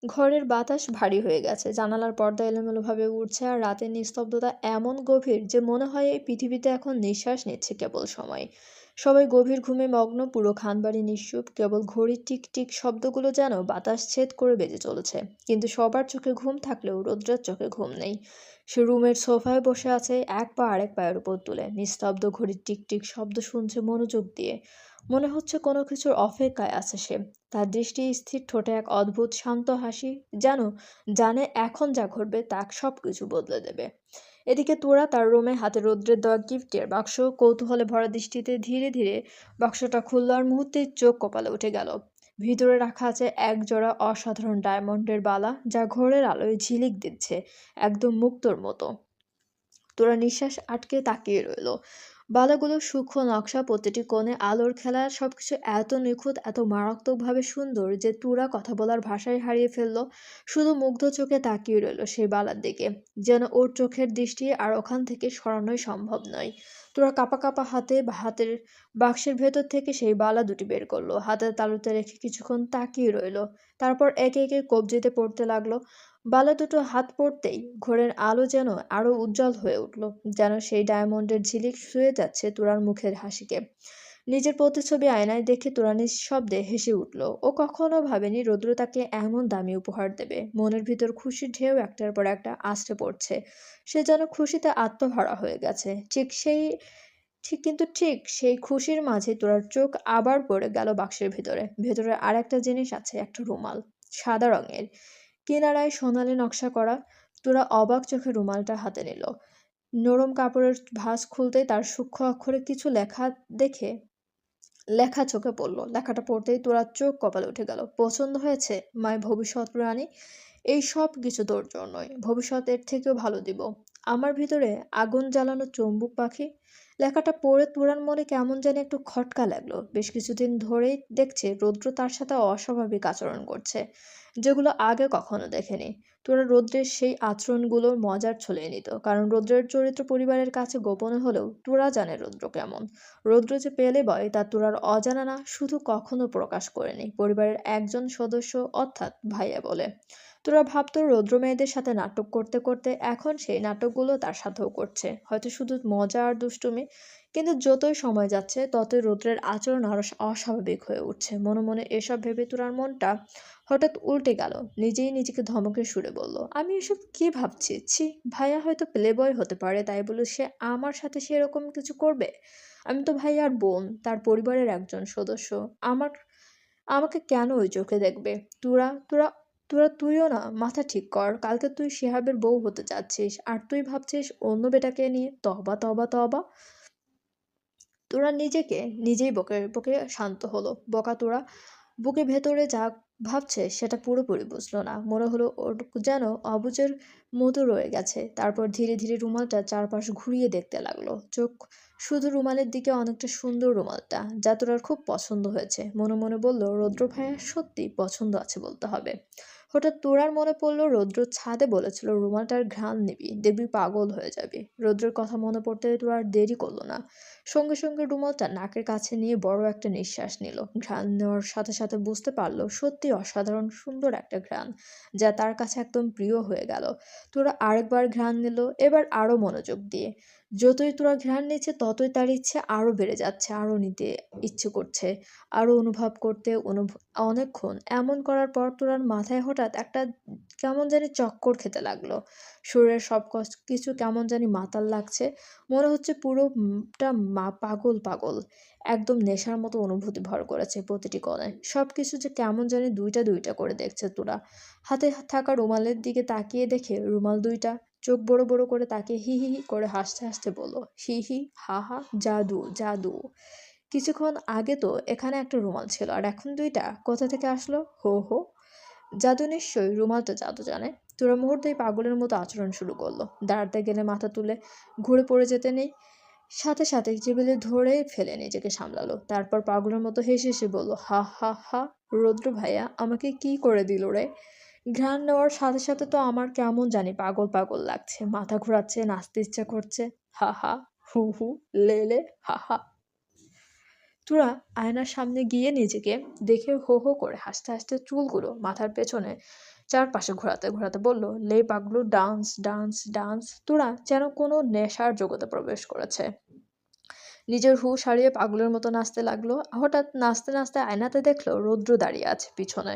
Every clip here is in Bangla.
ঘরের বাতাস ভারী হয়ে গেছে, জানালার পর্দা এলোমেলোভাবে উড়ছে, আর রাতের নিস্তব্ধতা এমন গভীর যে মনে হয় এই পৃথিবীতে এখন নিঃশ্বাস নিচ্ছে কেবল সময়। সবাই গভীর ঘুমে মগ্ন, পুরো খানবাড়ি নিশ্চুপ, কেবল ঘড়ির টিক টিক শব্দগুলো যেন বাতাস ছেদ করে বেজে চলেছে। কিন্তু সবার চোখে ঘুম থাকলেও রৌদ্রের চোখে ঘুম নেই। সে রুমের সোফায় বসে আছে, এক পা আরেক পায়ের উপর তুলে, নিস্তব্ধ ঘড়ির টিক টিক শব্দ শুনছে মনোযোগ দিয়ে। মনে হচ্ছে কোনো কিছুর অপেক্ষায় আছে সে। তার দৃষ্টি স্থির, ঠোঁটে এক অদ্ভুত শান্ত হাসি, যেন জানে এখন যা ঘটবে তা সবকিছু বদলে দেবে। এদিকে তোরা তার রুমে, হাতে রৌদ্রের দেওয়া গিফটের বাক্স, কৌতূহলে ভরা দৃষ্টিতে ধীরে ধীরে বাক্সটা খুলল, আর মুহূর্তেই চোখ কপালে উঠে গেল। ভিতরে রাখা আছে এক জোড়া অসাধারণ ডায়মন্ডের বালা, যা ঘোরের আলোয় ঝিলিক দিচ্ছে, একদম মুক্তোর মতো। তোরা নিঃশ্বাস আটকে তাকিয়ে রইল। বালাগুলোর সূক্ষ্ম নকশা, প্রতিটি কোণে আলোর খেলা, সবকিছু এত নিখুঁত, এত মারাত্মকভাবে সুন্দর যে তুরা কথা বলার ভাষায় হারিয়ে ফেলল। শুধু মুগ্ধ চোখে তাকিয়ে রইল সেই বালার দিকে, যেন ওর চোখের দৃষ্টি আর ওখান থেকে সরানোই সম্ভব নয়। তোরা কাঁপা কাঁপা হাতের বাক্সের ভেতর থেকে সেই বালা দুটি বের করলো, হাতের তালুতে রেখে কিছুক্ষণ তাকিয়ে রইল। তারপর একে একে কবজিতে পড়তে লাগলো। বালা দুটো হাত পড়তেই ঘোরের আলো যেন আরো উজ্জ্বল হয়ে উঠল, যেন সেই ডায়মন্ডের ঝিলিক ছুঁয়ে যাচ্ছে তুরার মুখের হাসিকে। নিজের প্রতিচ্ছবি আয়নায় দেখে তুরা নিঃশব্দে হেসে উঠল। ও কখনো ভাবেনি রৌদ্র তাকে এমন দামি উপহার দেবে। মনের ভিতর খুশির ঢেউ একটার পর একটা আছড়ে পড়ছে। সে যেন খুশিতে আত্মহারা হয়ে গেছে। ঠিক সেই খুশির মাঝে তোরার চোখ আবার পড়ে গেল বাক্সের ভিতরে। ভেতরে আর একটা জিনিস আছে, একটা রুমাল, সাদা রঙের, কিনারায় সোনালি নকশা করা। তোরা অবাক চোখে রুমালটা হাতে নিল। নরম কাপড়ের ভাঁজ খুলতেই তার সূক্ষ্ম অক্ষরে কিছু লেখা দেখে লেখা চোখে পড়ল। লেখাটা পড়তেই তোরা চোখ কপালে উঠে গেল। পছন্দ হয়েছে মায় ভবিষ্যৎ রানী? এই সব কিছু তোর জন্যই, ভবিষ্যৎ এর থেকেও ভালো দিব। আমার ভিতরে আগুন জ্বালানো চম্বুক পাখি। লেখাটা পড়ে তোরার মনে কেমন জানি একটু খটকা লাগলো। বেশ কিছুদিন ধরেই দেখছে রৌদ্র তার সাথে অস্বাভাবিক আচরণ করছে, যেগুলো আগে কখনো দেখেনি। তোরা রৌদ্রের সেই আচরণগুলোর মজার ছলিয়ে নিত, কারণ রৌদ্রের চরিত্র পরিবারের কাছে গোপনে হলেও তোরা জানে রৌদ্র কেমন। রৌদ্র যে পেলে বয় তা তোরার অজানা না, শুধু কখনো প্রকাশ করেনি পরিবারের একজন সদস্য, অর্থাৎ ভাইয়া বলে। তোরা ভাবতো রৌদ্র মেয়েদের সাথে নাটক করতে করতে এখন সেই নাটকগুলো তার সাথেও করছে, হয়তো শুধু মজা আর দুষ্টুমি। কিন্তু যতই সময় যাচ্ছে ততই রৌদ্রের আচরণ আরো অস্বাভাবিক হয়ে উঠছে। মনে মনে এসব ভেবে তোরার মনটা হঠাৎ উল্টে গেল। নিজেই নিজেকে ধমকের সুরে বলল, আমি এসব কি ভাবছি? ছি, ভাইয়া হয়তো প্লে বয় হতে পারে, তাই বলে সে আমার সাথে সেরকম কিছু করবে? আমি তো ভাইয়ার বোন, তার পরিবারের একজন সদস্য। আমার আমাকে কেন ওই চোখে দেখবে? তোরা তোরা তোরা তুইও না, মাথা ঠিক কর। কালকে তুই শিহাবের বউ হতে যাচ্ছিস, আর তুই ভাবছিস অন্য বেটাকে নিয়ে? তবা তবা তবা। তোরা নিজেকে নিজেই বকে বকে শান্ত হলো। বকা তোরা বুকে ভেতরে যা ভাবছে সেটা পুরোপুরি বুঝলো না। মনে হলো ওর যেন অবুঝের মতো রয়ে গেছে। তারপর ধীরে ধীরে রুমালটা চারপাশ ঘুরিয়ে দেখতে লাগলো। চোখ শুধু রুমালের দিকে, অনেকটা সুন্দর রুমালটা, যা তোরার খুব পছন্দ হয়েছে। মনে মনে বলল, রৌদ্র ভাইয়া সত্যি পছন্দ আছে বলতে হবে। হঠাৎ তোরার মনে পড়লো রৌদ্র ছাদে বলেছিল রুমালটার ঘ্রাণ নিবি, দেখবি পাগল হয়ে যাবি। রৌদ্রের কথা মনে পড়তে তোর আর দেরি করলো না। সঙ্গে সঙ্গে রুমালটা নাকের কাছে নিয়ে বড় একটা নিঃশ্বাস নিল। ঘ্রাণ নেওয়ার সাথে সাথে বুঝতে পারলো সত্যি অসাধারণ সুন্দর একটা ঘ্রাণ, যা তার কাছে একদম প্রিয় হয়ে গেল। তোরা আরেকবার ঘ্রাণ নিল, এবার আরো মনোযোগ দিয়ে। যতই তোরা ঘ্রাণ নিচ্ছে ততই তার ইচ্ছে আরো বেড়ে যাচ্ছে, আরো নিতে ইচ্ছে করছে, আরো অনুভব করতে অনেকক্ষণ এমন করার পর তোরার মাথায় হঠাৎ একটা কেমন জানি চক্কর খেতে লাগলো। শরীরের সব কিছু কেমন জানি মাতাল লাগছে। মনে হচ্ছে পুরোটা পাগল পাগল। একদম নেশার মতো অনুভূতি ভর করেছে প্রতিটি কোণে। সবকিছু যে কেমন জানি দুইটা দুইটা করে দেখছে তোরা। হাতে থাকা রুমালের দিকে তাকিয়ে দেখে রুমাল দুইটা চোখ বড় বড় করে তাকিয়ে হি হি হি করে হাসতে হাসতে বলল, হি হি হা হা, জাদু জাদু। কিছুক্ষণ আগে তো এখানে একটা রুমাল ছিল, আর এখন দুইটা কোথা থেকে আসলো? হো হো, জাদু নিশ্চয়ই, রুমালটা জাদু জানে। তোরা মুহূর্তেই পাগলের মতো আচরণ শুরু করলো। দাঁড়াতে গেলে মাথা তুলে ঘুরে পড়ে যেতে নেই। সাথে সাথে টেবিলে ধরে ফেলে নিজেকে সামলালো। তারপর পাগলের মতো হেসে হেসে বলল, হা হা হা, রৌদ্র ভাইয়া আমাকে কি করে দিল রে? ঘ্রাণ নেওয়ার সাথে সাথে তো আমার কেমন জানি পাগল পাগল লাগছে, মাথা ঘোরাচ্ছে, নাচতে ইচ্ছা করছে। হা হা, হু হু, লে লে, হা হা। তোরা আয়নার সামনে গিয়ে নিজেকে দেখে হো হো করে হাসতে হাসতে চুলগুলো মাথার পেছনে চারপাশে ঘোরাতে ঘোরাতে বলল, লে পাগলু, ডান্স ডান্স ডান্স। তোরা যেন কোনো নেশার জগতে প্রবেশ করেছে। নিজের হুঁশ হারিয়ে পাগলের মতো নাচতে লাগলো। হঠাৎ নাচতে নাচতে আয়নাতে দেখলো রৌদ্র দাঁড়িয়ে আছে পিছনে।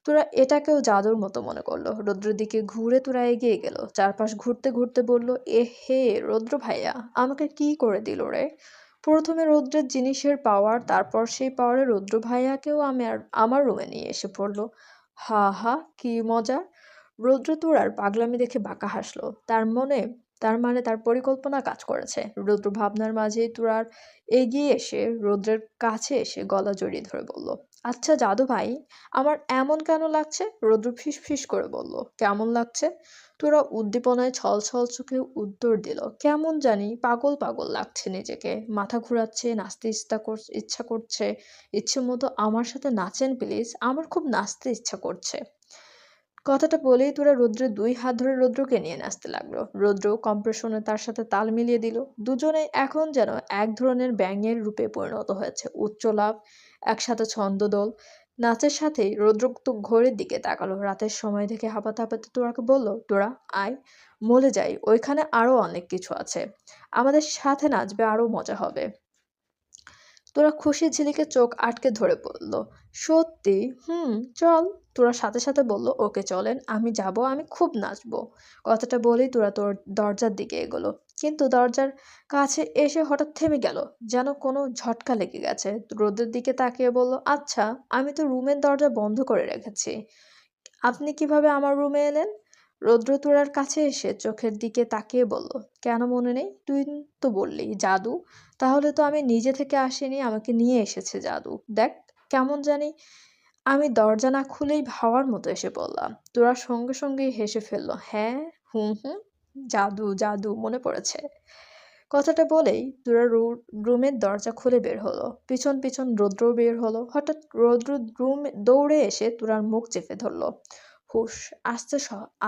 তোরা এটাকেও জাদুর মতো মনে করলো। রৌদ্রের দিকে ঘুরে তোরা এগিয়ে গেল। চারপাশ ঘুরতে ঘুরতে বলল, এ হে রৌদ্র ভাইয়া, আমাকে কি করে দিল রে। প্রথমে রৌদ্রের জিনিসের পাওয়ার, তারপর সেই পাওয়ারে রৌদ্র ভাইয়াকেও আমার রুমে নিয়ে এসে পড়লো। হা হা, কি মজা। রৌদ্র তোরার পাগলামি দেখে বাঁকা হাসলো। তার মানে তার পরিকল্পনা কাজ করেছে। রৌদ্র ভাবনার মাঝেই তুরার এগিয়ে এসে রৌদ্রের কাছে এসে গলা জড়িয়ে ধরে বলল, আচ্ছা জাদু ভাই, আমার এমন কেন লাগছে? রৌদ্র ফিস ফিস করে বলল, কেমন লাগছে? তোরা উদ্দীপনায় ছলছল চোখে উত্তর দিল, কেমন জানি পাগল পাগল লাগছে নিজেকে, মাথা ঘুরাচ্ছে, নাচতে ইচ্ছা করছে। ইচ্ছে মতো আমার সাথে নাচেন প্লিজ, আমার খুব নাচতে ইচ্ছা করছে। কথাটা বলেই তোরা রৌদ্রের দুই হাত ধরে রৌদ্রকে নিয়ে নাচতে লাগলো। রৌদ্র কম্প্রেশনে তার সাথে তাল মিলিয়ে দিল। দুজনে এখন যেন এক ধরনের ব্যাঙের রূপে পরিণত হয়েছে। উচ্চ লাভ, একসাথে ছন্দদোল। নাচের সাথেই রৌদ্র তো ঘড়ির দিকে তাকালো। রাতের সময় দেখে হাঁপাতে হাঁপাতে তোরাকে বলল, তোরা আয়, মলে যাই, ওইখানে আরো অনেক কিছু আছে, আমাদের সাথে নাচবে, আরো মজা হবে। তোরা খুশি ঝিলিকে চোখ আটকে ধরে বলল, সত্যি? চল। তোরা সাথে সাথে বলল, ওকে চলেন, আমি যাব, আমি খুব নাচবো। কথাটা বলেই তোরা তোর দরজার দিকে এগোলো। কিন্তু দরজার কাছে এসে হঠাৎ থেমে গেল, যেন কোনো ঝটকা লেগে গেছে। রোদের দিকে তাকিয়ে বলল, আচ্ছা, আমি তো রুমের দরজা বন্ধ করে রেখেছি, আপনি কিভাবে আমার রুমে এলেন? রৌদ্র তোরার কাছে এসে চোখের দিকে তাকিয়ে বলল, কেন মনে নেই? তুই তো বললি জাদু। তাহলে তো আমি নিজে থেকে আসিনি, আমাকে নিয়ে এসেছে জাদু। দেখ, কেমন জানি আমি দরজা না খুলেই ভাবার মতো এসে বললাম। তোরা সঙ্গে সঙ্গেই হেসে ফেললো। হ্যাঁ, হুম হুম, জাদু জাদু, মনে পড়েছে। কথাটা বলেই তোরা রুমের দরজা খুলে বের হলো। পিছন পিছন রৌদ্রও বের হলো। হঠাৎ রৌদ্র দৌড়ে এসে তোরার মুখ চেপে ধরলো। হুশ, আস্তে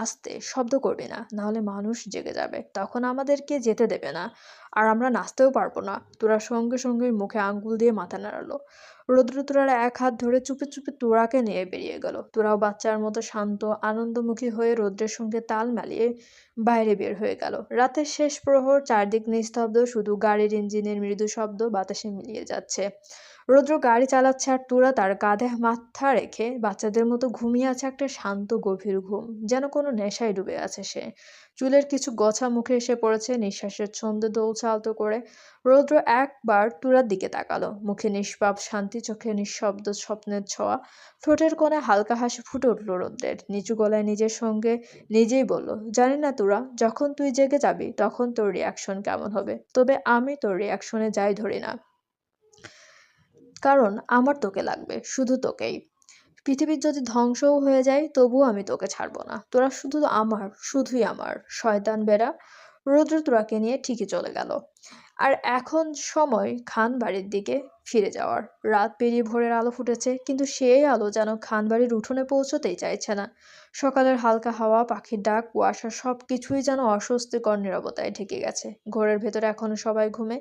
আস্তে, শব্দ করবি না, নাহলে মানুষ জেগে যাবে, তখন আমাদেরকে যেতে দেবে না, আর আমরা নাচতেও পারবো না। তোরা সঙ্গে সঙ্গে মুখে আঙ্গুল দিয়ে মাথা নাড়ালো। রৌদ্র তোরার এক হাত ধরে চুপে চুপে তোরাকে নিয়ে বেরিয়ে গেল। তোরাও বাচ্চার মতো শান্ত আনন্দমুখী হয়ে রৌদ্রের সঙ্গে তাল মিলিয়ে বাইরে বের হয়ে গেল। রাতের শেষ প্রহর, চারদিক নিস্তব্ধ, শুধু গাড়ির ইঞ্জিনের মৃদু শব্দ বাতাসে মিলিয়ে যাচ্ছে। রৌদ্র গাড়ি চালাচ্ছে আর তোরা তার কাঁধে মাথা রেখে বাচ্চাদের মতো ঘুমিয়ে আছে একটা শান্ত গভীর ঘুম, যেন কোনো নেশায় ডুবে আছে সে। চুলের কিছু গোছা মুখে এসে পড়েছে, নিঃশ্বাসের ছন্দে দোলছে আলতো করে। রৌদ্র একবার তুরার দিকে তাকালো, মুখে নিষ্পাপ শান্তি, চোখে নিঃশব্দ স্বপ্নের ছোঁয়া। ঠোঁটের কোণে হালকা হাসি ফুটে উঠল রৌদ্রের। নিচু গলায় নিজের সঙ্গে নিজেই বলল, জানি না তুরা, যখন তুই জেগে যাবি তখন তোর রিয়াকশন কেমন হবে, তবে আমি তোর রিয়াকশনে যাই ধরি না, কারণ আমার তোকে লাগবে, শুধু তোকেই। পৃথিবীর যদি ধ্বংসও হয়ে যায় তবুও আমি তোকে ছাড়বো না, তোরা শুধু আমার, শুধুই আমার। শয়তান বেড়া। রৌদ্র তোরাকে নিয়ে ঠিকই চলে গেল। আর এখন সময় খান বাড়ির দিকে ফিরে যাওয়ার। রাত পেরিয়ে ভোরের আলো ফুটেছে, কিন্তু সেই আলো যেন খান বাড়ির উঠোনে পৌঁছতেই চাইছে না। সকালের হালকা হাওয়া, পাখির ডাক, কুয়াশা, সবকিছুই যেন অস্বস্তিকর নীরবতায় ঢেকে গেছে। ঘরের ভেতরে এখনো সবাই ঘুমে।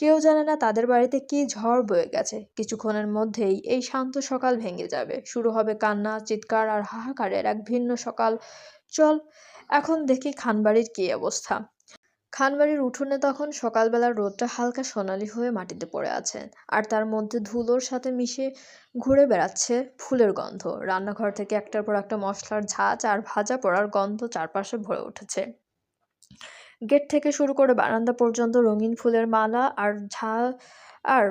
কেউ জানে না তাদের বাড়িতে কি ঝড় বয়ে গেছে। কিছুক্ষণের মধ্যেই এই শান্ত সকাল ভেঙে যাবে। শুরু হবে কান্না, চিৎকার আর হাহাকারের এক ভিন্ন সকাল। চল এখন দেখি খানবাড়ির কি অবস্থা। খানবাড়ির উঠোনে তখন সকালবেলার রোদটা হালকা সোনালি হয়ে মাটিতে পড়ে আছে, আর তার মধ্যে ধুলোর সাথে মিশে ঘুরে বেড়াচ্ছে ফুলের গন্ধ। রান্নাঘর থেকে একটার পর একটা মশলার ঝাঁঝ আর ভাজা পোড়ার গন্ধ চারপাশে ভরে উঠেছে। গেট থেকে শুরু করে বারান্দা পর্যন্ত রঙিন ফুলের মালা আর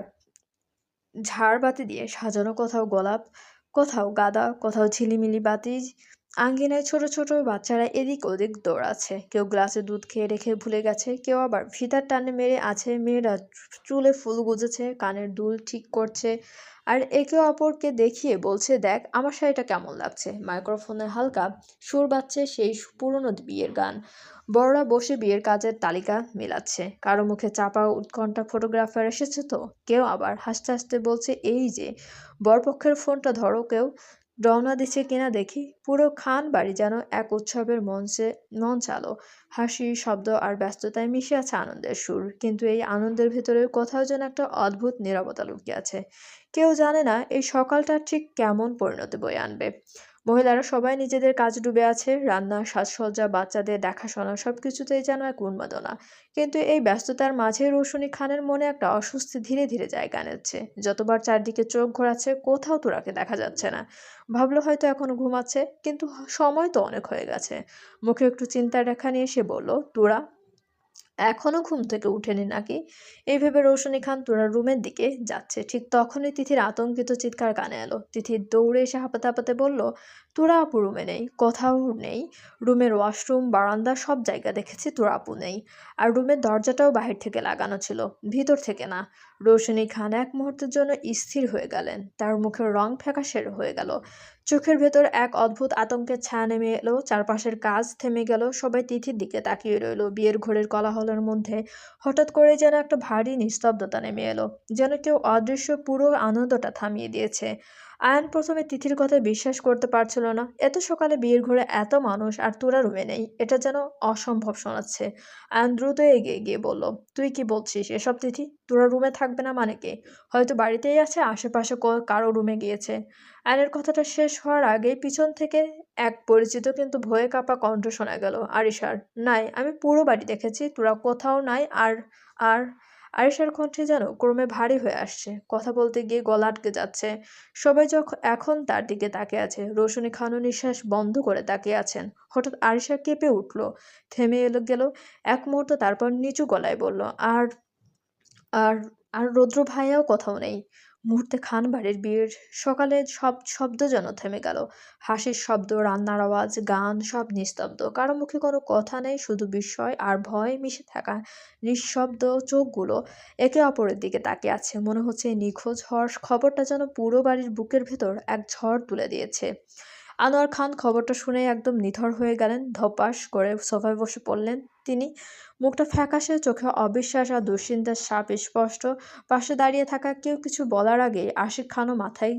ঝাড়বাতি দিয়ে সাজানো, কোথাও গোলাপ, কোথাও গাঁদা, কোথাও ঝিলিমিলি বাতি। আঙ্গিনায় ছোট ছোট বাচ্চারা এদিক ওদিক দৌড়াচ্ছে। কেউ গ্লাসে দুধ খেয়ে রেখে ভুলে গেছে, কেউ আবার ফিতার টানে মেরে আছে। মেয়েরা চুলে ফুল গুজেছে, কানের দুল ঠিক করছে, আর একে অপরকে দেখিয়ে বলছে, দেখ আমার শাড়িটা কেমন লাগছে। মাইক্রোফোনে হালকা সুর বাজছে সেই পুরনো বিয়ের গান। বড়রা বসে বিয়ের কাজের তালিকা মেলাচ্ছে। কারো মুখে চাপা উৎকণ্ঠা, ফটোগ্রাফার এসেছে তো। কেউ আবার হাসতে হাসতে বলছে, এই যে বরপক্ষের ফোনটা ধরো, কেউ রওনা দিচ্ছে কিনা দেখি। পুরো খান বাড়ি যেন এক উৎসবের মঞ্চালো। হাসি, শব্দ আর ব্যস্ততায় মিশে আছে আনন্দের সুর, কিন্তু এই আনন্দের ভেতরে কোথাও যেন একটা অদ্ভুত নীরবতা লুকিয়ে আছে। কেউ জানে না এই সকালটা ঠিক কেমন পরিণতি বয়ে আনবে। মহিলারা সবাই নিজেদের কাজে ডুবে আছে, রান্না, সাজসজ্জা, বাচ্চাদের দেখাশোনা সবকিছুতেই যেন এক উন্মাদনা। কিন্তু এই ব্যস্ততার মাঝে রৌশনী খানের মনে একটা অস্বস্তি ধীরে ধীরে জায়গা নিচ্ছে। যতবার চারদিকে চোখ ঘোরাচ্ছে, কোথাও তোরাকে দেখা যাচ্ছে না। ভাবলো হয়তো এখনো ঘুমাচ্ছে, কিন্তু সময় তো অনেক হয়ে গেছে। মুখে একটু চিন্তার রেখা নিয়ে সে বলল, তোরা এখনো ঘুম থেকে উঠেনি নাকি? এই ভেবে রৌশনী খান তোরার রুমের দিকে যাচ্ছে, ঠিক তখনই তিথির আতঙ্কিত চিৎকার কানে এলো। তিথি দৌড়ে এসে হাঁপাতে হাঁপাতে বলল, তোরা আপু রুমে নেই, কোথাও নেই। রুমের ওয়াশরুম, বারান্দা সব জায়গা দেখেছি, তোরা আপু নেই। আর রুমের দরজাটাও বাহির থেকে লাগানো ছিল, ভিতর থেকে না। রৌশনী খান এক মুহূর্তের জন্য স্থির হয়ে গেলেন, তার মুখের রং ফ্যাকাশে হয়ে গেল। চোখের ভেতর এক অদ্ভুত আতঙ্কের ছায়া নেমে এলো, চারপাশের কাজ থেমে গেল, সবাই তিথির দিকে তাকিয়ে রইল। বিয়ের ঘরের কোলাহলের মধ্যে হঠাৎ করে যেন একটা ভারী নিস্তব্ধতা নেমে এলো, যেন কেউ অদৃশ্য পুরো আনন্দটা থামিয়ে দিয়েছে। আয়ান প্রথমে তিথির কথায় বিশ্বাস করতে পারছিল না। এত সকালে বিয়ের ঘরে এত মানুষ আর তোরা রুমে নেই, এটা যেন অসম্ভব শোনাচ্ছে। আয়ান দ্রুত এগিয়ে গিয়ে বলল, তুই কি বলছিস এসব তিথি? তোরা রুমে থাকবে না মানে কি? হয়তো বাড়িতেই আছে, আশেপাশে কারো রুমে গিয়েছে। আয়নের কথাটা শেষ হওয়ার আগেই পিছন থেকে এক পরিচিত কিন্তু ভয়ে কাঁপা কণ্ঠ শোনা গেল, আরিশার। নাই, আমি পুরো বাড়ি দেখেছি, তোরা কোথাও নাই। আর আরিশার কণ্ঠে যেন ক্রমে ভারী হয়ে আসছে, কথা বলতে গিয়ে গলা আটকে যাচ্ছে। সবাই যখন এখন তার দিকে তাকিয়ে আছে, রৌশনী খানও নিঃশ্বাস বন্ধ করে তাকিয়ে আছেন। হঠাৎ আরিশা কেঁপে উঠল, থেমে গেল এক মুহূর্ত, তারপর নিচু গলায় বলল, আর আর আর রৌদ্র ভাইয়াও কোথাও নেই। মুহূর্তে খান বাড়ির বিয়ের সকালে সব শব্দ যেন থেমে গেল। হাসির শব্দ, রান্নার আওয়াজ, গান সব নিস্তব্ধ। কারো মুখে কোনো কথা নেই, শুধু বিস্ময় আর ভয় মিশে থাকা নিঃশব্দ চোখগুলো একে অপরের দিকে তাকিয়ে আছে। মনে হচ্ছে এই নিখোঁজ হওয়ার খবরটা যেন পুরো বাড়ির বুকের ভেতর এক ঝড় তুলে দিয়েছে। আনোয়ার খান খবরটা শুনে একদম নিথর হয়ে গেলেন, ধপাস করে সোফায় বসে পড়লেন তিনি। মুখটা ফ্যাকাশে, চোখে অবিশ্বাস আর দুশ্চিন্তার ছাপ স্পষ্ট। পাশে দাঁড়িয়ে থাকা কেউ কিছু বলার আগেই আশিক খানও মাথায়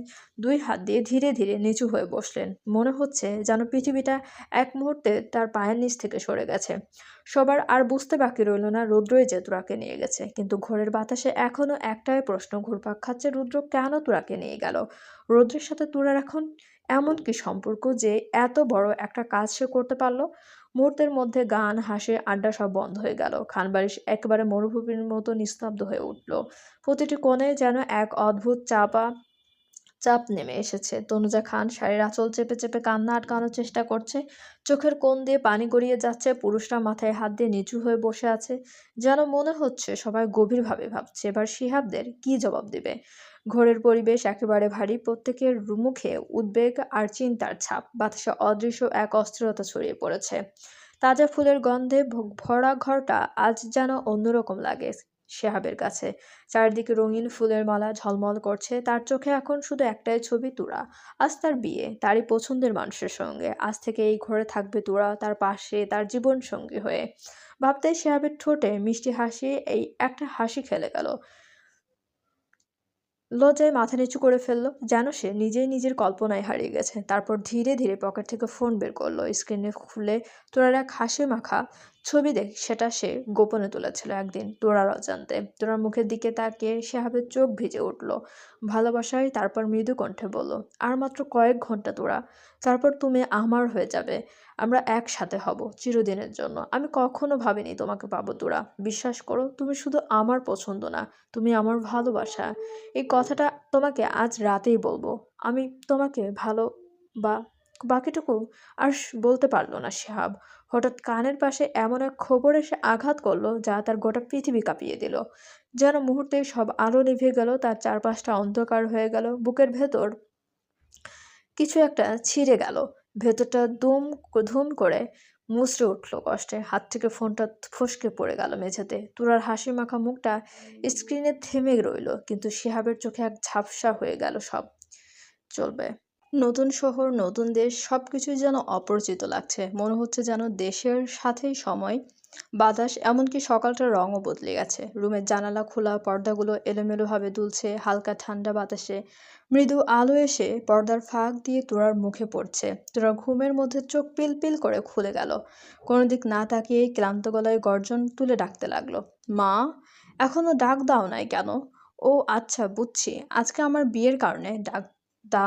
দুই হাত দিয়ে ধীরে ধীরে নিচু হয়ে বসলেন। মনে হচ্ছে যেন পৃথিবীটা এক মুহূর্তে তার পায়ের নিচ থেকে সরে গেছে। সবার আর বুঝতে বাকি রইল না রুদ্রই যে তুরাকে নিয়ে গেছে, কিন্তু ঘরের বাতাসে এখনো একটাই প্রশ্ন ঘুরপাক খাচ্ছে, রুদ্র কেন তুরাকে নিয়ে গেল? রুদ্রের সাথে তুরার এখন এমন কি সম্পর্ক যে এত বড় একটা কাজ সে করতে পারলো? মুহূর্তের মধ্যে গান, হাসি, আড্ডা সব বন্ধ হয়ে গেল। খানবাড়ি একেবারে মরুভূমির মতো নিস্তব্ধ হয়ে উঠল। প্রতিটি কোণে যেন এক অদ্ভুত চাপ নেমে এসেছে। তনুজা খান শাড়ির আঁচল চেপে চেপে কান্না আটকানোর চেষ্টা করছে, চোখের কোণ দিয়ে পানি গড়িয়ে যাচ্ছে। পুরুষরা মাথায় হাত দিয়ে নিচু হয়ে বসে আছে, যেন মনে হচ্ছে সবাই গভীরভাবে ভাবছে এবার শিহাবদের কি জবাব দেবে। ঘরের পরিবেশ একেবারে ভারী, প্রত্যেকের মুখে উদ্বেগ আর চিন্তার ছাপ। বাতাসে অদৃশ্য এক অস্থিরতা ছড়িয়ে পড়েছে। তাজা ফুলের গন্ধে ভরা ঘরটা আজ যেন অন্যরকম লাগে শেহাবের কাছে। চারদিকে রঙিন ফুলের মালা ঝলমল করছে, তার চোখে এখন শুধু একটাই ছবি, তুরা। আজ তার বিয়ে, তারই পছন্দের মানুষের সঙ্গে। আজ থেকে এই ঘরে থাকবে তুরা, তার পাশে, তার জীবন সঙ্গী হয়ে। ভাবতেই শেহাবের ঠোঁটে মিষ্টি হাসি, এই একটা হাসি খেলে গেল। লজ্জায় মাথা নিচু করে ফেলল, যেন সে নিজেই নিজের কল্পনায় হারিয়ে গেছে। তারপর ধীরে ধীরে পকেট থেকে ফোন বের করলো, স্ক্রিনে খুলে তোরার এক হাসি মাখা ছবি সেটা সে গোপনে তুলেছিল একদিন তোরার অজান্তে। তোরার মুখের দিকে তাকিয়ে শেহাবের চোখ ভিজে উঠল ভালোবাসায়। তারপর মৃদু কণ্ঠে বলল, আর মাত্র কয়েক ঘন্টা তোরা, তারপর তুমি আমার হয়ে যাবে। আমরা একসাথে হব চিরদিনের জন্য। আমি কখনো ভাবিনি তোমাকে পাবো তোরা। বিশ্বাস করো, তুমি শুধু আমার পছন্দ না, তুমি আমার ভালোবাসা। এই কথাটা তোমাকে আজ রাতেই বলবো। আমি তোমাকে ভালো বা বাকিটুকু আর বলতে পারল না শেহাব। হঠাৎ কানের পাশে এমন এক খবর এসে আঘাত করলো, যা তার গোটা পৃথিবী কাঁপিয়ে দিল। যেন মুহূর্তেই সব আলো নিভে গেল, তার চারপাশটা অন্ধকার হয়ে গেল। বুকের ভেতর কিছু একটা ছিঁড়ে গেল, ভেতরটা ধুম করে মুচড়ে উঠল কষ্টে। হাত থেকে ফোনটা ফসকে পড়ে গেল মেঝেতে। তুরার হাসি মাখা মুখটা স্ক্রিনে থেমে রইল, কিন্তু শিহাবের চোখে এক ঝাপসা হয়ে গেল সব। চলবে। নতুন শহর, নতুন দেশ, সবকিছুই যেন অপরিচিত লাগছে। মনে হচ্ছে যেন দেশের সাথেই সময়, বাতাস, এমনকি সকালটার রঙও বদলে গেছে। রুমের জানালা খোলা, পর্দাগুলো এলোমেলোভাবে দুলছে হালকা ঠান্ডা বাতাসে। মৃদু আলো এসে পর্দার ফাঁক দিয়ে তোরার মুখে পড়ছে। তোরা ঘুমের মধ্যে চোখ পিল পিল করে খুলে গেল। কোনো দিক না তাকিয়েই ক্লান্ত গলায় গর্জন তুলে ডাকতে লাগলো, মা! এখনো ডাক দাও নাই কেন? ও আচ্ছা, বুঝছি, আজকে আমার বিয়ের কারণে ডাক দা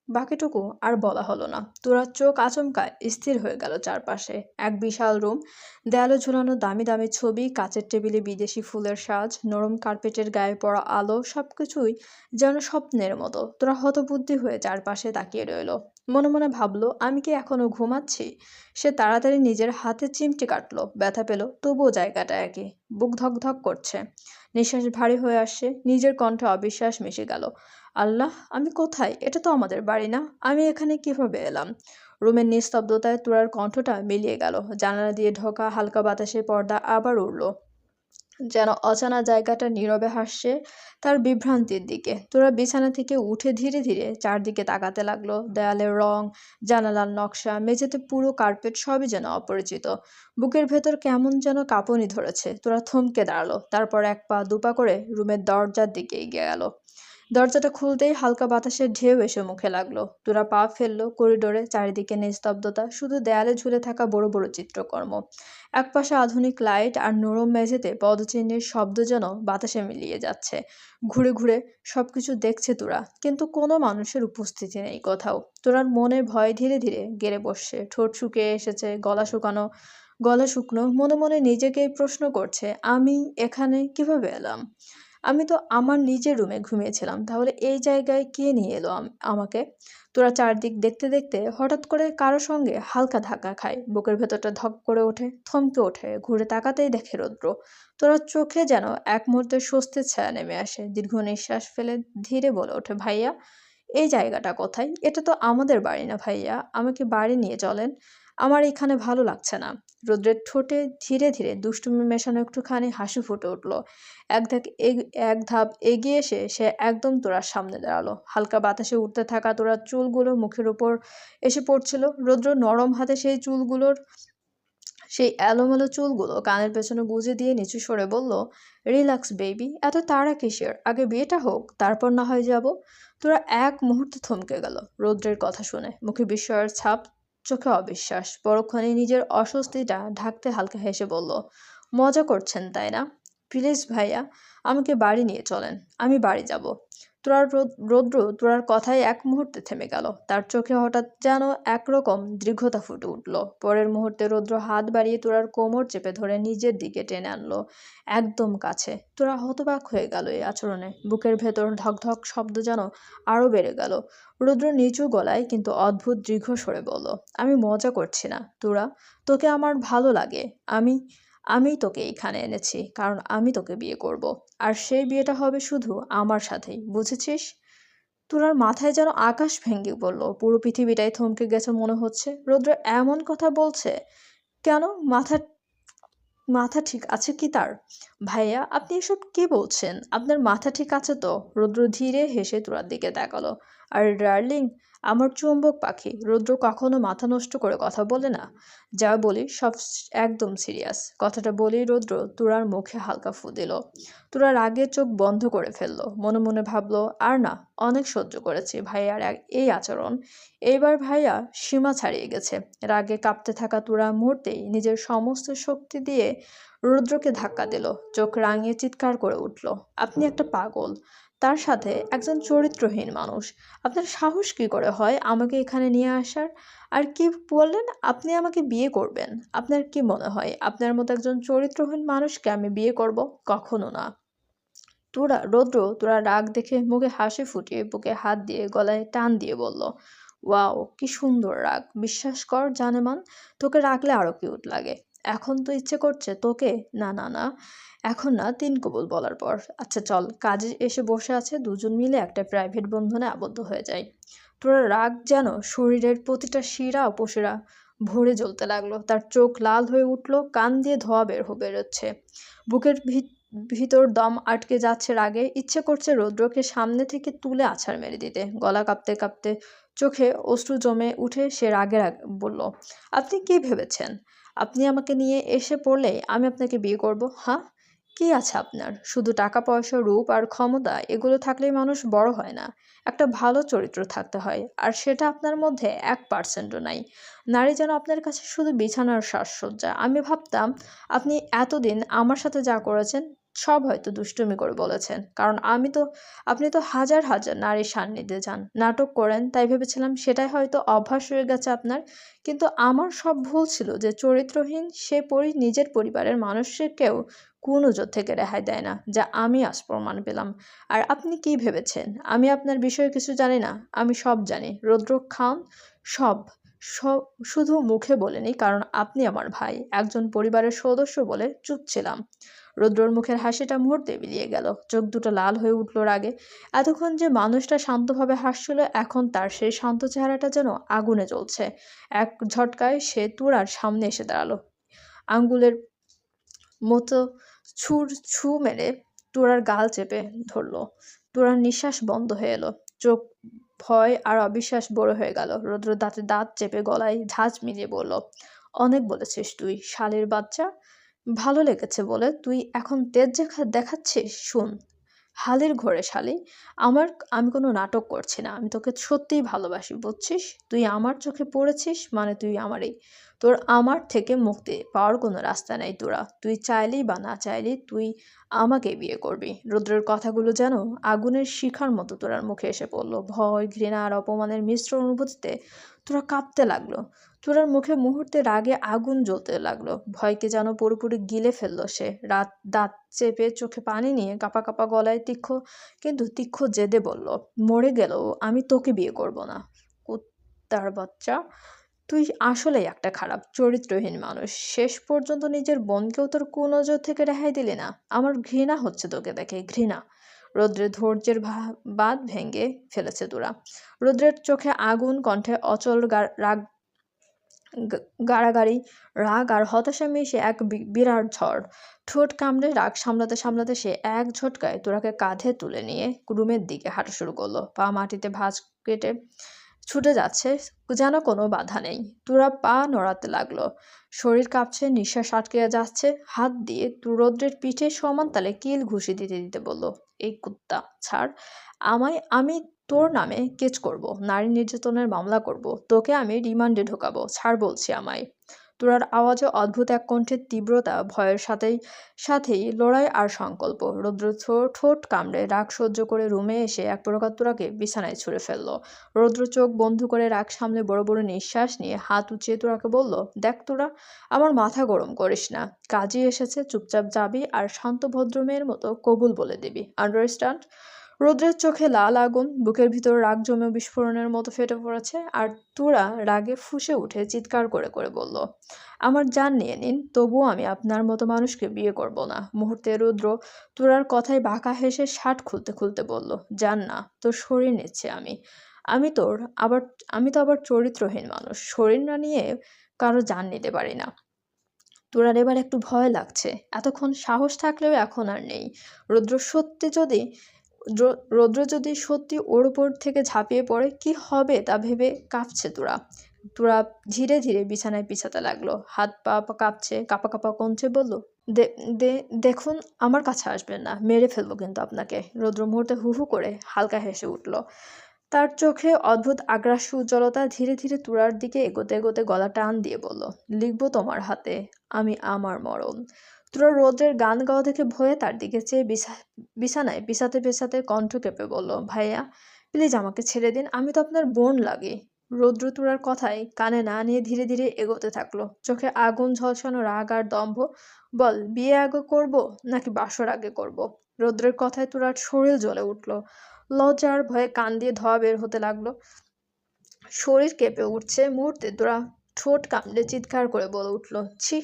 বাকিটুকু আর বলা হলো না। তোরার চোখ আচমকা স্থির হয়ে গেল চারপাশে। এক বিশাল রুম, দেয়ালে ঝুলানো দামি দামি ছবি, কাচের টেবিলে বিদেশি ফুলের সাজ, নরম কার্পেটের গায়ে পড়া আলো, সবকিছুই যেন স্বপ্নের মতো। তোরা হতবুদ্ধি হয়ে চারপাশে তাকিয়ে রইল। মনে মনে ভাবলো, আমি কি এখনো ঘুমাচ্ছি? সে তাড়াতাড়ি নিজের হাতে চিমটি কাটলো। ব্যথা পেল, তবুও জায়গাটা একই। বুক ধক ধক করছে, নিঃশ্বাস ভারী হয়ে আসছে, নিজের কণ্ঠে অবিশ্বাস মিশে গেল। আল্লাহ, আমি কোথায়? এটা তো আমাদের বাড়ি না। আমি এখানে কিভাবে এলাম? রুমের নিস্তব্ধতায় তুরার কণ্ঠটা মিলিয়ে গেল। জানালা দিয়ে ঢোকা হালকা বাতাসে পর্দা আবার উড়ল, যেন অজানা জায়গাটা নীরবে হাসছে তার বিভ্রান্তির দিকে। তোরা বিছানা থেকে উঠে ধীরে ধীরে চারদিকে তাকাতে লাগলো। দেয়ালের রং, জানালার নকশা, মেঝেতে পুরো কার্পেট সবই যেন অপরিচিত। বুকের ভেতর কেমন যেন কাঁপুনি ধরেছে। তোরা থমকে দাঁড়ালো, তারপর এক পা দুপা করে রুমের দরজার দিকে এগিয়ে গেল। দরজাটা খুলতেই হালকা বাতাসের ঢেউ এসে মুখে লাগলো। তোরা পা ফেললো করিডোরে। চারিদিকে নিস্তব্ধতা, শুধু দেয়ালে ঝুলে থাকা বড় বড় চিত্রকর্ম। একপাশে আধুনিক লাইট আর নরম মেঝেতে পদচিহ্নের শব্দ যেন বাতাসে মিলিয়ে যাচ্ছে। ঘুরে ঘুরে সবকিছু দেখছে তোরা, কিন্তু কোনো মানুষের উপস্থিতি নেই কোথাও। তোরার মনে ভয় ধীরে ধীরে গেড়ে বসছে। ঠোঁট শুকিয়ে এসেছে, গলা শুকনো। মনে মনে নিজেকেই প্রশ্ন করছে, আমি এখানে কিভাবে এলাম? আমি তো আমার নিজের রুমে ঘুমিয়েছিলাম, তাহলে এই জায়গায় কে নিয়ে এলো আমাকে? তোরা চারদিক দেখতে দেখতে হঠাৎ করে কারো সঙ্গে হালকা ধাক্কা খায়। বুকের ভেতরটা ধক করে ওঠে, থমকে ওঠে। ঘুরে তাকাতেই দেখে রৌদ্র। তোরা চোখে যেন এক মুহূর্তে স্বস্তির ছায়া নেমে আসে। দীর্ঘ নিঃশ্বাস ফেলে ধীরে বলে ওঠে, ভাইয়া, এই জায়গাটা কোথায়? এটা তো আমাদের বাড়ি না ভাইয়া, আমাকে বাড়ি নিয়ে চলেন। আমার এখানে ভালো লাগছে না। রৌদ্রের ঠোঁটে ধীরে ধীরে দুষ্টুমি মেশানো একটুখানি হাসি ফুটে উঠল। এক ধাপ এগিয়ে এসে সে একদম তোরার সামনে দাঁড়ালো। হালকা বাতাসে উঠতে থাকা তোরার চুলগুলো মুখের উপর এসে পড়ছিল। রৌদ্র নরম হাতে সেই এলোমেলো চুলগুলো কানের পেছনে গুজে দিয়ে নিচু স্বরে বলল, রিল্যাক্স বেবি, এত তাড়া কিসের? আগে বিয়েটা হোক, তারপর না হয় যাব। তোরা এক মুহূর্তে থমকে গেল রৌদ্রের কথা শুনে। মুখে বিস্ময়ের ছাপ, চোখে অবিশ্বাস। পরক্ষণে নিজের অস্বস্তিটা ঢাকতে হালকা হেসে বলল, মজা করছেন তাই না? প্লিজ ভাইয়া, আমাকে বাড়ি নিয়ে চলেন, আমি বাড়ি যাব। রৌদ্র তোরার কথায় এক মুহূর্তে থেমে গেল। তার চোখে হঠাৎ যেন একরকম দীর্ঘতা ফুটে উঠল। পরের মুহূর্তে রৌদ্র হাত বাড়িয়ে তোরার কোমর চেপে ধরে নিজের দিকে টেনে আনলো, একদম কাছে। তোরা হতবাক হয়ে গেল এই আচরণে। বুকের ভেতর ধকধক শব্দ যেন আরো বেড়ে গেল। রৌদ্র নিচু গলায় কিন্তু অদ্ভুত দীর্ঘ স্বরে বলল, আমি মজা করছি না তোরা, তোকে আমার ভালো লাগে। আমিই তোকে এখানে এনেছি, কারণ আমি তোকে বিয়ে করব। আর সেই বিয়েটা হবে শুধু আমার সাথেই, বুঝেছিস? তোরার মাথায় যেন আকাশ ভেঙে পড়ল। পুরো পৃথিবীটাই থমকে গেছে মনে হচ্ছে। রৌদ্র এমন কথা বলছে কেন? মাথা মাথা ঠিক আছে কি তার? ভাইয়া, আপনি এসব কি বলছেন? আপনার মাথা ঠিক আছে তো? রৌদ্র ধীরে হেসে তোরার দিকে তাকালো। আর ডার্লিং, আমার চুম্বক পাখি। রৌদ্র কখনো মাথা নষ্ট করে কথা বলে না। যা বলি সব একদম সিরিয়াস। কথাটা বলেই রৌদ্র তুরার মুখে হালকা ফু দিল। তুরা রাগে চোখ বন্ধ করে ফেললো। মনে মনে ভাবলো, আর না, অনেক সহ্য করেছি ভাইয়ার এই আচরণ। এইবার ভাইয়া সীমা ছাড়িয়ে গেছে। রাগে কাঁপতে থাকা তুরা মুহূর্তেই নিজের সমস্ত শক্তি দিয়ে রৌদ্রকে ধাক্কা দিল। চোখ রাঙিয়ে চিৎকার করে উঠল, আপনি একটা পাগল, তার সাথে একজন চরিত্রহীন মানুষ। আপনার সাহস কি করে হয় আমাকে এখানে নিয়ে আসার? আর কি বললেন আপনি আমাকে বিয়ে করবেন? আপনার কি মনে হয় আপনার মতো একজন চরিত্রহীন মানুষকে আমি বিয়ে করব? কখনো না। তোরা রাগ দেখে মুখে হাসি ফুটিয়ে বুকে হাত দিয়ে গলায় টান দিয়ে বলল, ওয়াও, কি সুন্দর রাগ। বিশ্বাস কর জানেমান, তোকে রাখলে আরো কিউট লাগে। এখন তো ইচ্ছে করছে তোকে, না না না, এখন না, 3 কবুল বলার পর। আচ্ছা চল, কাজে এসে বসে আছে, দুজন মিলে একটা প্রাইভেট বন্ধনে আবদ্ধ হয়ে যায়। তোরা রাগ যেন শরীরের প্রতিটা শিরা উপশিরা ভরে জ্বলতে লাগলো। তার চোখ লাল হয়ে উঠল, কান দিয়ে ধোঁয়া বেরোচ্ছে। বুকের ভিতর দম আটকে যাচ্ছে রাগে। ইচ্ছে করছে রৌদ্রকে সামনে থেকে তুলে আছাড় মেরে দিতে। গলা কাঁপতে কাঁপতে চোখে অশ্রু জমে উঠে সে রাগে বলল, আপনি কি ভেবেছেন আপনি আমাকে নিয়ে এসে পড়লেই আমি আপনাকে বিয়ে করব? হ্যাঁ, কি আছে আপনার? শুধু টাকা পয়সা, রূপ আর ক্ষমতা, এগুলো থাকলেই মানুষ বড় হয় না। একটা ভালো চরিত্র থাকতে হয়, আর সেটা আপনার মধ্যে 1%ও নাই। নারী যেন আপনার কাছে শুধু বিছানার সাজসজ্জা। আমি ভাবতাম আপনি এতদিন আমার সাথে যা করেছেন সব হয়তো দুষ্টুমি করে বলেছেন, কারণ আপনি তো হাজার হাজার নারীর সান্নিধ্যে যান, নাটক করেন, তাই ভেবেছিলাম সেটাই হয়তো অভ্যাস হয়ে গেছে আপনার। কিন্তু আমার সব ভুল ছিল যে চরিত্রহীন সে নিজের পরিবারের মানুষকেও কুনজর থেকে রেহাই দেয় না, যা আমি আজ প্রমাণ পেলাম। আর আপনি কি ভেবেছেন আমি আপনার বিষয়ে কিছু জানি না? আমি সব জানি রুদ্র খান, সব সব শুধু মুখে বলিনি, কারণ আপনি আমার ভাই, একজন পরিবারের সদস্য বলে চুপ ছিলাম। রুদ্রর মুখের হাসিটা মুহূর্তে মিলিয়ে গেল, চোখ দুটো লাল হয়ে উঠল রাগে। এতক্ষণ যে মানুষটা শান্তভাবে হাসছিল, এখন তার সেই শান্ত চেহারাটা যেন আগুনে জ্বলছে। এক ঝটকায় সে তুরার সামনে এসে দাঁড়ালো, আঙ্গুলের মতো ছু মেরে তুরার গাল চেপে ধরল। তুরার নিঃশ্বাস বন্ধ হয়ে এলো, চোখ ভয় আর অবিশ্বাস বড় হয়ে গেল। রুদ্র দাঁতে দাঁত চেপে গলায় ঝাঁঝ মিলিয়ে বলল, অনেক বলেছিস তুই, শালীর বাচ্চা। ভালো লেগেছে বলে তুই এখন তেজ দেখাচ্ছিস? শুন, হালের ঘরে শালী, আমি কোনো নাটক করছি না, আমি তোকে সত্যিই ভালোবাসি, বুঝছিস? তুই আমার চোখে পড়েছিস মানে তুই আমারই। তোর আমার থেকে মুক্তি পাওয়ার কোনো রাস্তা নেই তোরা, তুই চাইলেই বা না চাইলেই তুই আমাকে বিয়ে করবি। রুদ্রের কথাগুলো যেন আগুনের শিখার মতো তোরার মুখে এসে পড়লো। ভয়, ঘৃণা আর অপমানের মিশ্র অনুভূতিতে তোরা কাঁপতে লাগলো। তোরার মুখে মুহূর্তে রাগে আগুন জ্বলতে লাগলো, ভয়কে যেন পুরোপুরি গিলে ফেললো সে। দাঁত চেপে চোখে পানি নিয়ে কাঁপা কাঁপা গলায় তীক্ষ্ণ জেদে বলল, মরে গেলেও আমি তোকে বিয়ে করব না। কুত্তার বাচ্চা, তুই আসলেই একটা খারাপ চরিত্রহীন মানুষ। শেষ পর্যন্ত নিজের বোনকেও তোর কুনজর থেকে রেহাই দিলি না। আমার ঘৃণা হচ্ছে তোকে দেখে, ঘৃণা। রৌদ্রের ধৈর্যের বাঁধ ভেঙে ফেলেছে তোরা। রৌদ্রের চোখে আগুন, কণ্ঠে অচল রাগ, গাড়াগাড়ি, রাগ আর হতাশা মিশে এক বিরাট ঝড়। ঠোঁট কামড়ে রাগ সামলাতে সামলাতে সে এক ঝটকায় তোরাকে কাঁধে তুলে নিয়ে রুমের দিকে হাঁটা শুরু করলো। পা মাটিতে ভাঁজ কেটে ছুটে যাচ্ছে, যেন কোনো বাধা নেই। তোরা পা নড়াতে লাগলো, শরীর কাঁপছে, নিঃশ্বাস আটকে যাচ্ছে। হাত দিয়ে রৌদ্রের পিঠে সমান তালে কিল ঘুষি দিতে দিতে বলল, এই কুত্তা ছাড় আমায়, আমি তোর নামে কেস করব, নারী নির্যাতনের মামলা করব, তোকে আমি রিমান্ডে ঢোকাবো, ছাড় বলছি আমায়। তোরার আওয়াজে অদ্ভুত এক কণ্ঠের তীব্রতা, ভয়ের সাথেই লড়াই আর সংকল্প। রৌদ্র ঠোঁট কামড়ে রাগ সহ্য করে রুমে এসে এক প্রকার তোরাকে বিছানায় ছুঁড়ে ফেললো। রৌদ্র চোখ বন্ধ করে রাগ সামলে বড় বড় নিঃশ্বাস নিয়ে হাত উঁচিয়ে তোরাকে বলল, দেখ তোরা, আমার মাথা গরম করিস না, কাজই এসেছে, চুপচাপ যাবি আর শান্ত ভদ্র মেয়ের মতো কবুল বলে দিবি, আন্ডারস্ট্যান্ড? রৌদ্রের চোখে লাল আগুন, বুকের ভিতর রাগ জমে বিস্ফোরণের মতো ফেটে পড়েছে। আর তুরা রাগে ফুঁসে উঠে চিৎকার করে করে বলল, আমার জান নিয়ে নিন, তবুও আমি আপনার মতো মানুষকে বিয়ে করব না। মুহূর্তে রুদ্র তুরার কথায় বাঁকা হেসে শার্ট খুলতে খুলতে বলল, জান না, তোর শরীর নিচ্ছে আমি। আমি তোর আবার আমি তো আবার চরিত্রহীন মানুষ, শরীর না নিয়ে কারো জান নিতে পারি না। তোরার এবার একটু ভয় লাগছে, এতক্ষণ সাহস থাকলেও এখন আর নেই। রুদ্র সত্যি যদি রৌদ্র যদি সত্যি ওর উপর থেকে ঝাঁপিয়ে পড়ে, কি হবে তা ভেবে কাঁপছে তোরা। তোরা ধীরে ধীরে বিছানায় পিছাতে লাগলো, হাত পা কাঁপছে, কাঁপা কাঁপা কণ্ঠে বলল, দেখুন, আমার কাছে আসবেন না, মেরে ফেলবো কিন্তু আপনাকে। রৌদ্র মুহূর্তে হু হু করে হালকা হেসে উঠল, তার চোখে অদ্ভুত আগ্রাস্য উজ্জ্বলতা। ধীরে ধীরে তুরার দিকে এগোতে এগোতে গলা টান দিয়ে বলল, লিখবো তোমার হাতে আমি আমার মরণ। তুরা রৌদ্রের গান গাওয়া দেখে ভয়ে তার দিকে চেয়ে বিছানায় পিছাতে পেছাতে কণ্ঠ কেঁপে বলল, ভাইয়া প্লিজ আমাকে ছেড়ে দিন, আমি তো আপনার বোন লাগি। রৌদ্র তুরার কথায় কানে না নিয়ে ধীরে ধীরে এগোতে থাকলো, চোখে আগুন ঝলসানো রাগ আর দম্ভ। বল, বিয়ে আগে করব নাকি বাসর আগে করব? রৌদ্রের কথায় তুরার শরীর জ্বলে উঠল, লজ্জার ভয়ে কান দিয়ে ধোঁয়া বের হতে লাগলো, শরীর কেঁপে উঠছে। মুহূর্তে তোরা ঠোঁট কামড়ে চিৎকার করে বলে উঠল, ছি,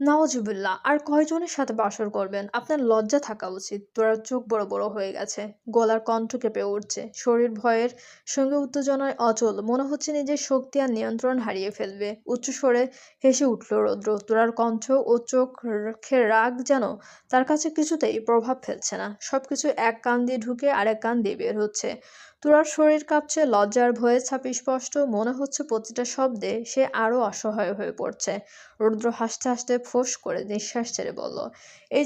নাউজুবিল্লাহ, আর কয়জনের সাথে বাসর করবেন? আপনার লজ্জা থাকা উচিত। তোরা চোখ বড় বড় হয়ে গেছে, গলার কণ্ঠ কেঁপে উঠছে, শরীর ভয়ের সঙ্গে উত্তেজনায় অচল, মনে হচ্ছে নিজের শক্তি আর নিয়ন্ত্রণ হারিয়ে ফেলবে। উচ্চ স্বরে হেসে উঠল রৌদ্র। তোরার কণ্ঠ ও চোখের রাগ যেন তার কাছে কিছুতেই প্রভাব ফেলছে না, সবকিছু এক কান দিয়ে ঢুকে আরেক কান দিয়ে বের হচ্ছে। তুরার শরীর কাঁপছে, লজ্জার ভয়ে ছাপে স্পষ্ট, মনে হচ্ছে প্রতিটা শব্দে সে আরো অসহায় হয়ে পড়ছে। রুদ্র হাসতে হাসতে ফোঁস করে নিঃশ্বাস ছেড়ে বলল, এই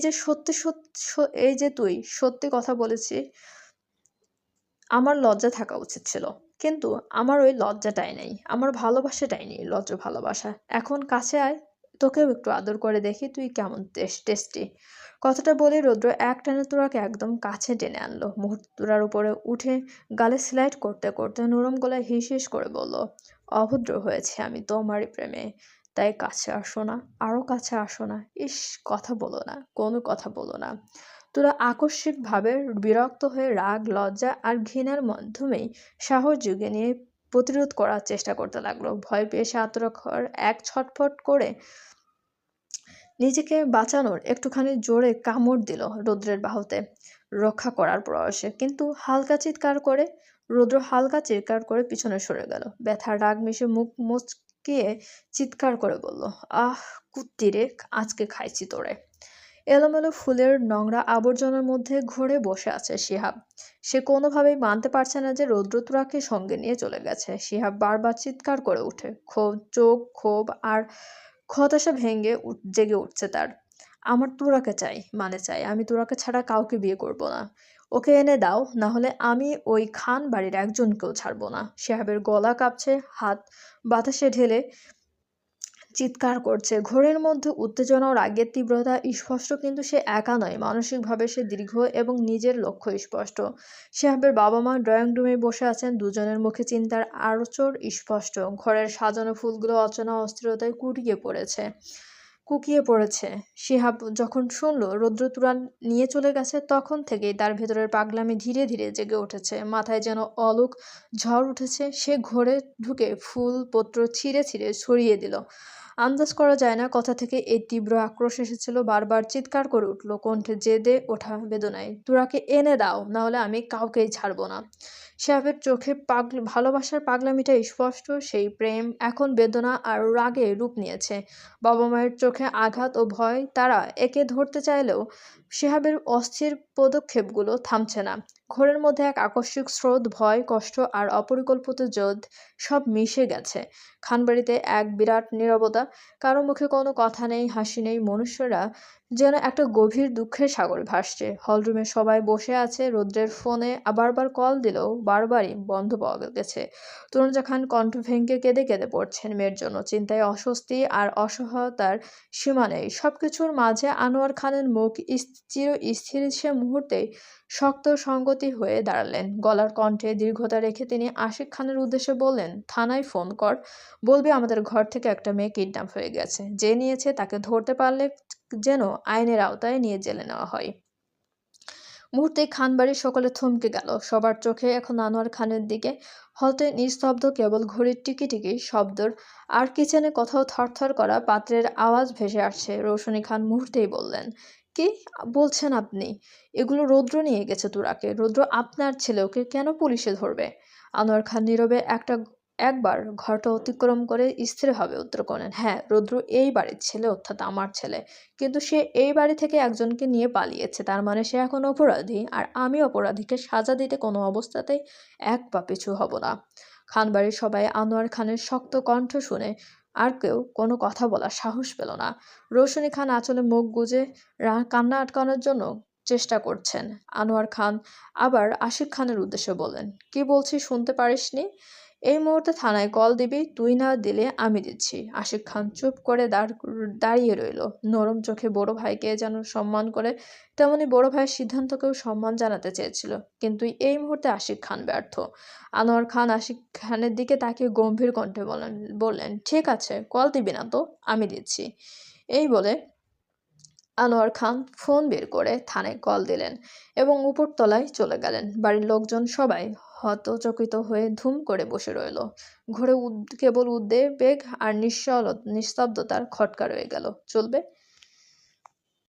যে তুই সত্যি কথা বলেছিস, আমার লজ্জা থাকা উচিত ছিল, কিন্তু আমার ওই লজ্জাটাই নেই, আমার ভালোবাসাটাই নেই, ভালোবাসা। এখন কাছে আয়, তোকেও একটু আদর করে দেখি তুই কেমন টেস্টি। কথাটা বলে রৌদ্র একটানে তোরাকে একদম কাছে টেনে আনলো। মুহূর্ত তোরার উপরে উঠে গালে স্লাইড করতে করতে নরম গলায় হিস হিস করে বলল, অভদ্র হয়েছে আমি তোমারই প্রেমে, তাই কাছে আসো না, আরো কাছে আসো না। ইস, কথা বলো না, কোনো কথা বলো না। তোরা আকস্মিকভাবে বিরক্ত হয়ে রাগ, লজ্জা আর ঘৃণার মাধ্যমেই সাহস জুগিয়ে নিয়ে প্রতিরোধ করার চেষ্টা করতে লাগলো। ভয় পেয়ে সে আত্মরক্ষার এক ছটফট করে নিজেকে বাঁচানোর একটুখানি জোরে কামড় দিল রৌদ্রের বাহুতে রক্ষা করার প্রয়াসে, কিন্তু রৌদ্র হালকা চিৎকার করে পিছনে সরে গেল। ব্যথার রাগ মিশে মুখ মুচকিয়ে চিৎকার করে বলল, আহ কুত্তি রে, আজকে খাইছি তোরে। এলোমেলো ফুলের নোংরা আবর্জনার মধ্যে ঘুরে বসে আছে শিহাব। সে কোনোভাবেই মানতে পারছে না যে রৌদ্রতুরাকে সঙ্গে নিয়ে চলে গেছে। শিহাব বারবার চিৎকার করে উঠে, ক্ষোভ আর হতাশা জেগে উঠছে তার। আমার তুরাকে চাই, মানে চাই, আমি তুরাকে ছাড়া কাউকে বিয়ে করব না। ওকে এনে দাও, না হলে আমি ওই খান বাড়ির একজনকেও ছাড়বো না। শিহাবের গলা কাঁপছে, হাত বাতাসে ঢেলে চিৎকার করছে। ঘোরের মধ্যে উত্তেজনা ও রাগের তীব্রতা স্পষ্ট, কিন্তু সে একা নয়। মানসিকভাবে সে দীর্ঘ এবং নিজের লক্ষ্য স্পষ্ট। শিহাবের বাবা মা ড্রয়িং রুমে বসে আছেন, দুজনের মুখে চিন্তার আড়চর স্পষ্ট। ঘরের সাজানো ফুলগুলো অচেনা অস্থিরতায় কুকিয়ে পড়েছে। শিহাব যখন শুনল রৌদ্র তুরান নিয়ে চলে গেছে, তখন থেকেই তার ভেতরের পাগলামি ধীরে ধীরে জেগে উঠেছে। মাথায় যেন অলোক ঝড় উঠেছে। সে ঘরে ঢুকে ফুলপত্র ছিঁড়ে ছিঁড়ে ছড়িয়ে দিল। আন্দাজ করা যায় না কোথা থেকে এই তীব্র আক্রোশ এসেছিল। বারবার চিৎকার করে উঠল, কণ্ঠে জেদে ওঠা বেদনায়, তুরাকে এনে দাও, না হলে আমি কাউকেই ছাড়বো না। শিহাবের চোখে ভালোবাসার পাগলামিটা স্পষ্ট। সেই প্রেম এখন বেদনা আর রাগে রূপ নিয়েছে। বাবা মায়ের চোখে আঘাত ও ভয়, তারা একে ধরতে চাইলেও শিহাবের অস্থির পদক্ষেপগুলো থামছে না। ঘোরের মধ্যে এক আকস্মিক স্রোত, ভয়, কষ্ট আর অপরিকল্পিত জোদ সব মিশে গেছে। খানবাড়িতে এক বিরাট নীরবতা। কারো মুখে কোনো কথা নেই, হাসি নেই। মনুষ্যরা যেন একটা গভীর দুঃখের সাগরে ভাসছে। হলরুমে সবাই বসে আছে। রৌদ্রের ফোনে বারবার কল দিলেও বারবারই বন্ধ পাওয়া গেছে। তনুজা খান কণ্ঠ ভেঙে কেঁদে কেঁদে পড়ছেন মেয়ের জন্য। চিন্তায়, অস্বস্তি আর অসহায়তার সীমা নেই। সবকিছুর মাঝে আনোয়ার খানের মুখ চির স্থির। সে মুহূর্তেই শক্ত সংগতি হয়ে দাঁড়ালেন। গলার কণ্ঠে দীর্ঘতা রেখে তিনি আশিক খানের উদ্দেশ্যে বললেন, থানায় ফোন কর, বলবি আমাদের ঘর থেকে একটা মেয়ে কিডন্যাপ হয়ে গেছে। যে নিয়েছে তাকে ধরতে পারলে যেন আইনের আওতায় নিয়ে জেলে নেওয়া হয়। মুহূর্তেই খানবাড়ির সকলে থমকে গেল। সবার চোখে এখন আনোয়ার খানের দিকে। হলতে নিস্তব্ধ, কেবল ঘড়ির টিকি শব্দর আর কিচেনে কোথাও থরথর করা পাত্রের আওয়াজ ভেসে আসছে। রৌশনী খান মুহূর্তেই বললেন, কি বলছেন আপনি? এগুলো রৌদ্র নিয়ে গেছে তুরাকে। রৌদ্র আপনার ছেলে, ওকে কেন পুলিশে ধরবে? আনোয়ার খান নীরবে একবার ঘরটা অতিক্রম করে স্থিরভাবে উত্তর করেন, হ্যাঁ, রৌদ্র এই বাড়ির ছেলে, অর্থাৎ আমার ছেলে। কিন্তু সে এই বাড়ি থেকে একজনকে নিয়ে পালিয়েছে। তার মানে সে এখন অপরাধী, আর আমি অপরাধীকে সাজা দিতে কোনো অবস্থাতেই এক পা পিছু হব না। খানবাড়ির সবাই আনোয়ার খানের শক্ত কণ্ঠ শুনে আর কেউ কোনো কথা বলার সাহস পেল না। রৌশনী খান আঁচলে মুখ গুজে কান্না আটকানোর জন্য চেষ্টা করছেন। আনোয়ার খান আবার আশিক খানের উদ্দেশ্যে বললেন, কি বলছিস শুনতে পারিসনি? এই মুহূর্তে থানায় কল দিবি, তুই না দিলে আমি দিচ্ছি। আশিক খান চুপ করে দাঁড়িয়ে রইল। নরম চোখে বড় ভাইকে যেন সম্মান করে, তেমনি বড় ভাইয়ের সিদ্ধান্তকেও সম্মান জানাতে চেয়েছিল। কিন্তু এই মুহূর্তে আশিক খান ব্যর্থ। আনোয়ার খান আশিক খানের দিকে তাকিয়ে গম্ভীর কণ্ঠে বললেন, ঠিক আছে, কল দিবি না তো আমি দিচ্ছি। এই বলে আনোয়ার খান ফোন বের করে থানায় কল দিলেন এবং উপরতলায় চলে গেলেন। বাড়ির লোকজন সবাই হতচকিত হয়ে ধুম করে বসে রইল। ঘরে কেবল উদ্বেগ আর নিস্তব্ধতার খটকা রয়ে গেল। চলবে।